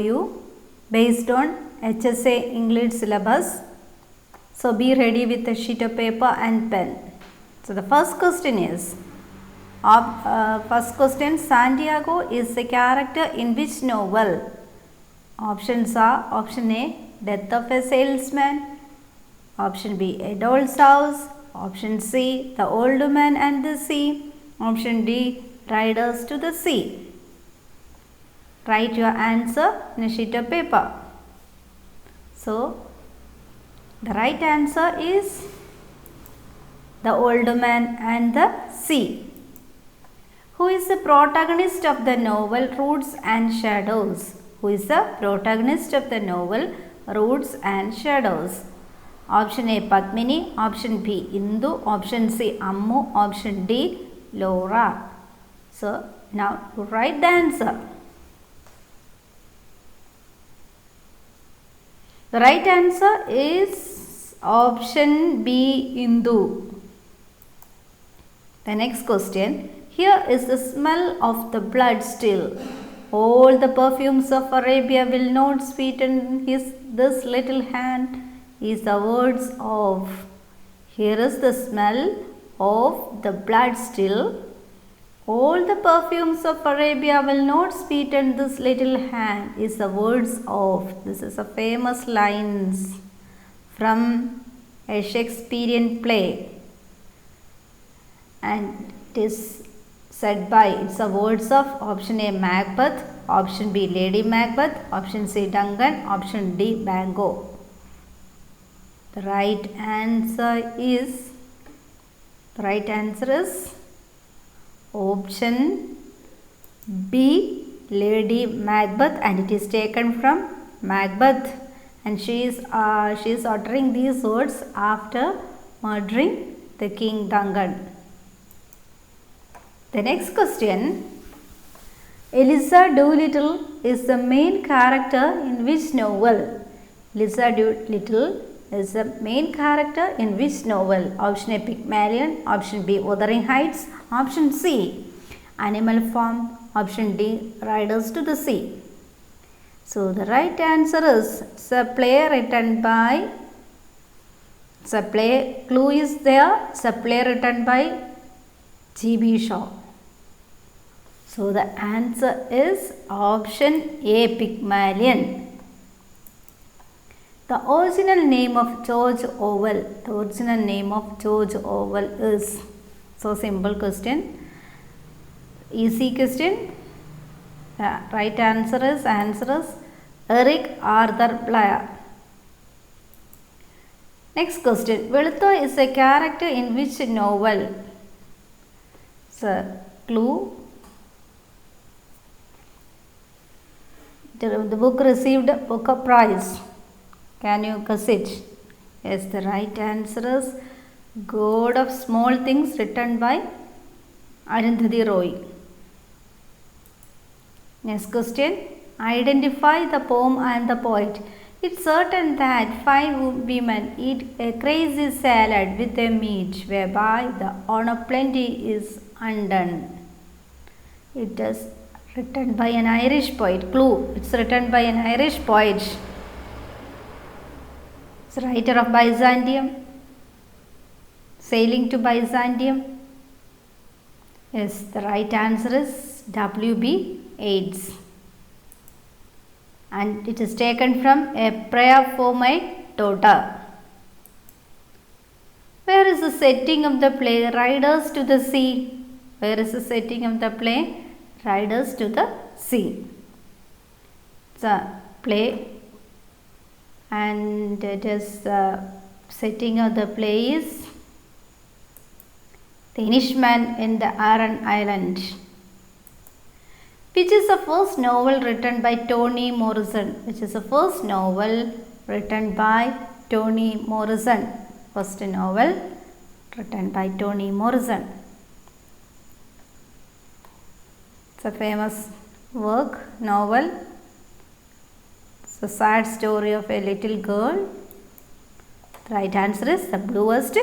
you based on HSA English syllabus. So be ready with a sheet of paper and pen. So the first question is, Santiago is a character in which novel? Options are option A, Death of a Salesman, option B, A Doll's House, option C, The Old Man and the Sea, option D, Riders to the Sea. Write your answer in a sheet of paper. So, the right answer is The Old Man and the Sea. Who is the protagonist of the novel Roots and Shadows? Who is the protagonist of the novel Roots and Shadows? Option A, Padmini, option B, Indu, option C, Ammu, option D, Laura. So, now you write the answer. The right answer is option B, Indu. The next question. Here is the smell of the blood still. All the perfumes of Arabia will not sweeten this little hand, is the words of. Here is the smell of the blood still. All the perfumes of Arabia will not sweeten this little hand, is the words of. This is a famous lines from a Shakespearean play, and it is said by, it's the words of option A, Macbeth, option B, Lady Macbeth, option C, Duncan, option D, Bango. The right answer is option B, Lady Macbeth, and it is taken from Macbeth, and she is uttering these words after murdering the King Duncan. The next question. Eliza Doolittle is the main character in which novel? Eliza Doolittle is the main character in which novel? Option A, Pygmalion, option B, Wuthering Heights, option C, Animal Farm, option D, Riders to the Sea. So the right answer is, it's a play written by, clue is there, it's a play written by G.B. Shaw. So the answer is option A, Pygmalion. The original name of George Orwell. The original name of George Orwell is. So simple question. Easy question. The right answer is Eric Arthur Blair. Next question. Velutha is a character in which novel? So clue. The book received a Booker Prize. Can you guess it? Yes, the right answer is God of Small Things, written by Arundhati Roy. Next question. Identify the poem and the poet. It's certain that 5 women eat a crazy salad with a meat whereby the honor of plenty is undone. It is written by an Irish poet. Clue. It's written by an Irish poet. It's a writer of Byzantium. Sailing to Byzantium. Yes, the right answer is W.B. Yeats. And it is taken from A Prayer for My Daughter. Where is the setting of the play Riders to the Sea? Where is the setting of the play Riders to the Sea? It's a play, and it is the setting of the play is The Irishman in the Aran Island. Which is the first novel written by Toni Morrison? Which is the first novel written by Toni Morrison? First novel written by Toni Morrison. It's a famous novel. It's a sad story of a little girl. The right answer is The Bluest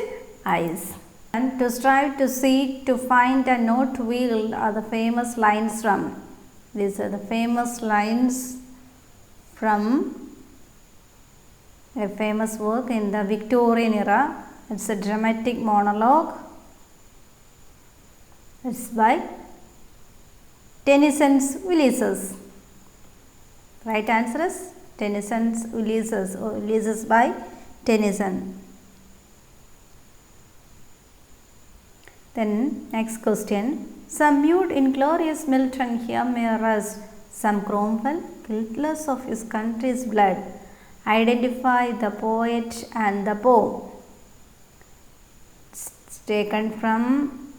Eyes. And to strive, to seek, to find, and not to wield are the famous lines from. These are the famous lines from a famous work in the Victorian era. It's a dramatic monologue. It's by Tennyson's Ulysses. Right answer is Tennyson's Ulysses, or Ulysses by Tennyson. Then next question. Some viewed inglorious Milton here may rest, some Cromwell, guiltless of his country's blood. Identify the poet and the poem. It's taken from,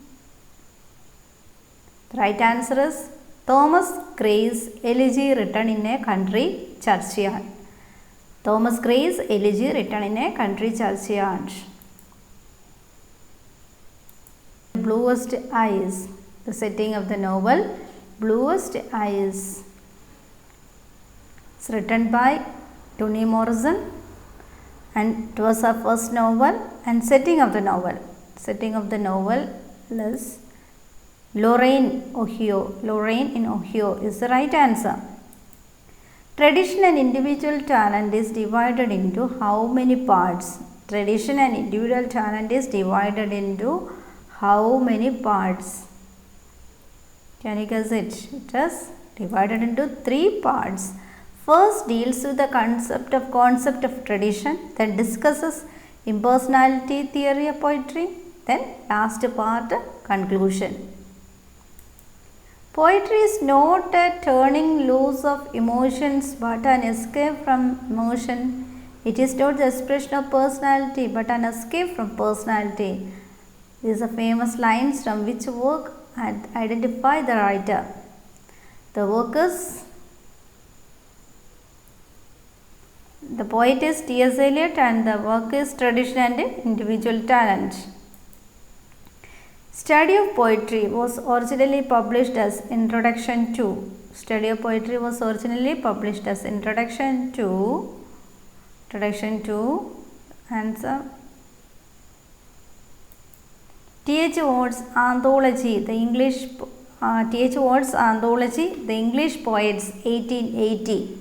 the right answer is Thomas Gray's Elegy written in a country churchyard. Thomas Gray's Elegy written in a country churchyard. Bluest Eyes, the setting of the novel Bluest Eyes. It's written by Toni Morrison and it was her first novel. And setting of the novel is Lorraine, Ohio. Lorraine in Ohio is the right answer. Tradition and individual talent is divided into how many parts? Tradition and individual talent is divided into how many parts? Can you guess it? It is divided into 3 parts. First deals with the concept of tradition, then discusses impersonality theory of poetry, then last part conclusion. Poetry is not a turning loose of emotions but an escape from emotion. It is not the expression of personality but an escape from personality. These are famous lines from which work and identify the writer. The work is, the poet is T.S. Eliot and the work is Tradition and Individual Talent. Study of Poetry was originally published as Introduction to. Study of Poetry was originally published as Introduction to. Answer T.H. Ward's Anthology, the English T.H. Ward's Anthology, The English Poets, 1880.